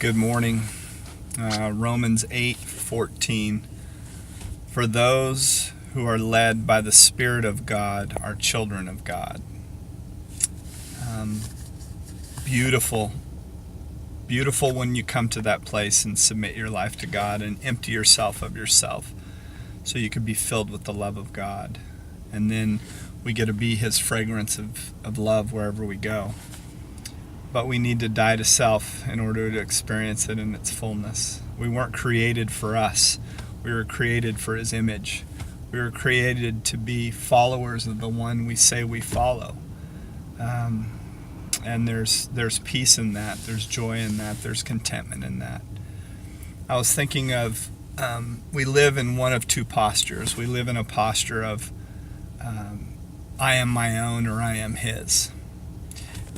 Good morning. Romans 8:14. For those who are led by the Spirit of God are children of God. Beautiful. Beautiful when you come to that place and submit your life to God and empty yourself of yourself so you can be filled with the love of God. And then we get to be His fragrance of love wherever we go. But we need to die to self in order to experience it in its fullness. We weren't created for us. We were created for His image. We were created to be followers of the one we say we follow. And there's peace in that. There's joy in that. There's contentment in that. I was thinking of, we live in one of two postures. We live in a posture of, I am my own or I am His.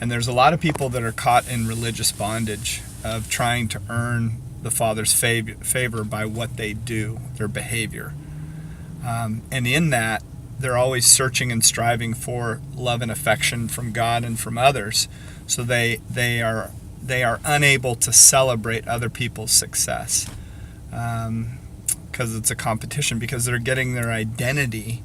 And there's a lot of people that are caught in religious bondage of trying to earn the Father's favor by what they do, their behavior. And in that, they're always searching and striving for love and affection from God and from others. So they are unable to celebrate other people's success because it's a competition, because they're getting their identity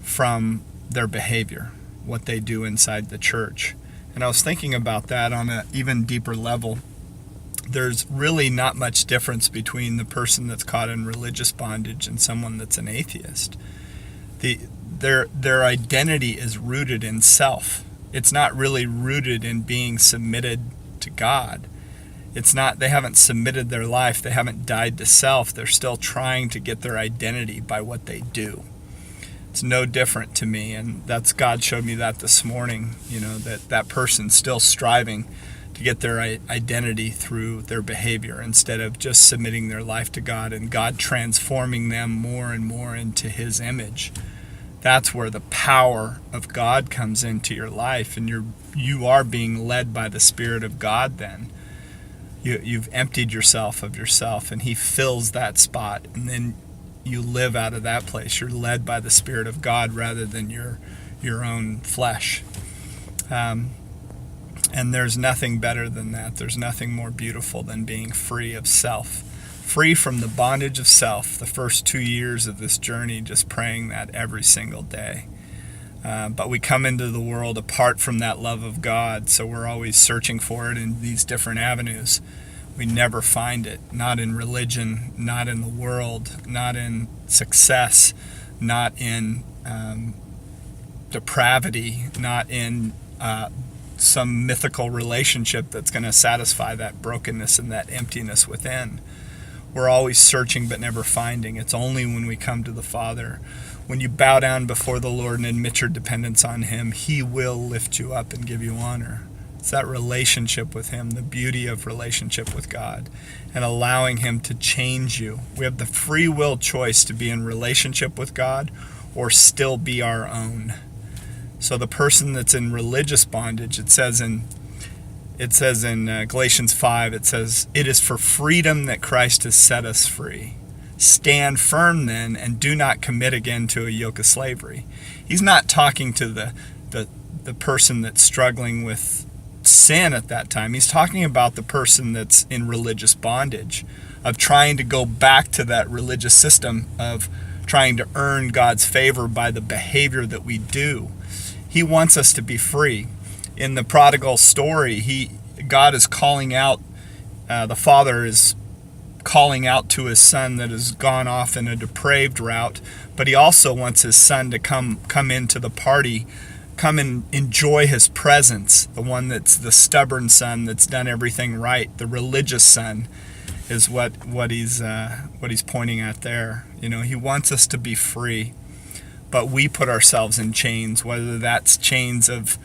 from their behavior, what they do inside the church. And I was thinking about that on an even deeper level. There's really not much difference between the person that's caught in religious bondage and someone that's an atheist. Their identity is rooted in self. It's not really rooted in being submitted to God. It's not, they haven't submitted their life, they haven't died to self. They're still trying to get their identity by what they do. It's no different to me, and God showed me that this morning, that person's still striving to get their identity through their behavior instead of just submitting their life to God and God transforming them more and more into His image. That's where the power of God comes into your life, and you are being led by the Spirit of God then. You've emptied yourself of yourself, and He fills that spot, and then you live out of that place. You're led by the Spirit of God rather than your own flesh. And there's nothing better than that. There's nothing more beautiful than being free of self. Free from the bondage of self. The first 2 years of this journey, just praying that every single day. But we come into the world apart from that love of God, so we're always searching for it in these different avenues. We never find it, not in religion, not in the world, not in success, not in depravity, not in some mythical relationship that's going to satisfy that brokenness and that emptiness within. We're always searching but never finding. It's only when we come to the Father. When you bow down before the Lord and admit your dependence on Him, He will lift you up and give you honor. It's that relationship with Him, the beauty of relationship with God, and allowing Him to change you. We have the free will choice to be in relationship with God or still be our own. So the person that's in religious bondage, it says in Galatians 5, it says, "It is for freedom that Christ has set us free. Stand firm then, and do not commit again to a yoke of slavery." He's not talking to the person that's struggling with sin at that time. He's talking about the person that's in religious bondage, of trying to go back to that religious system of trying to earn God's favor by the behavior that we do. He wants us to be free. In the prodigal story, God is calling out, the father is calling out to his son that has gone off in a depraved route, but he also wants his son to come into the party, come and enjoy his presence. The one that's the stubborn son that's done everything right, the religious son, is what he's pointing at there. He wants us to be free, but we put ourselves in chains, whether that's chains of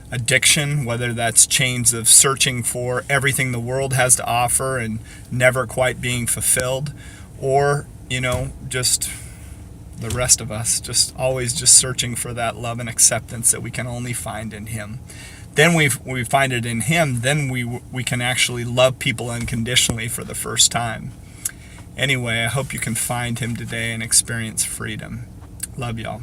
addiction, whether that's chains of searching for everything the world has to offer and never quite being fulfilled, or just the rest of us just always just searching for that love and acceptance that we can only find in Him. Then we find it in Him, then we can actually love people unconditionally for the first time. Anyway, I hope you can find Him today and experience freedom. Love y'all.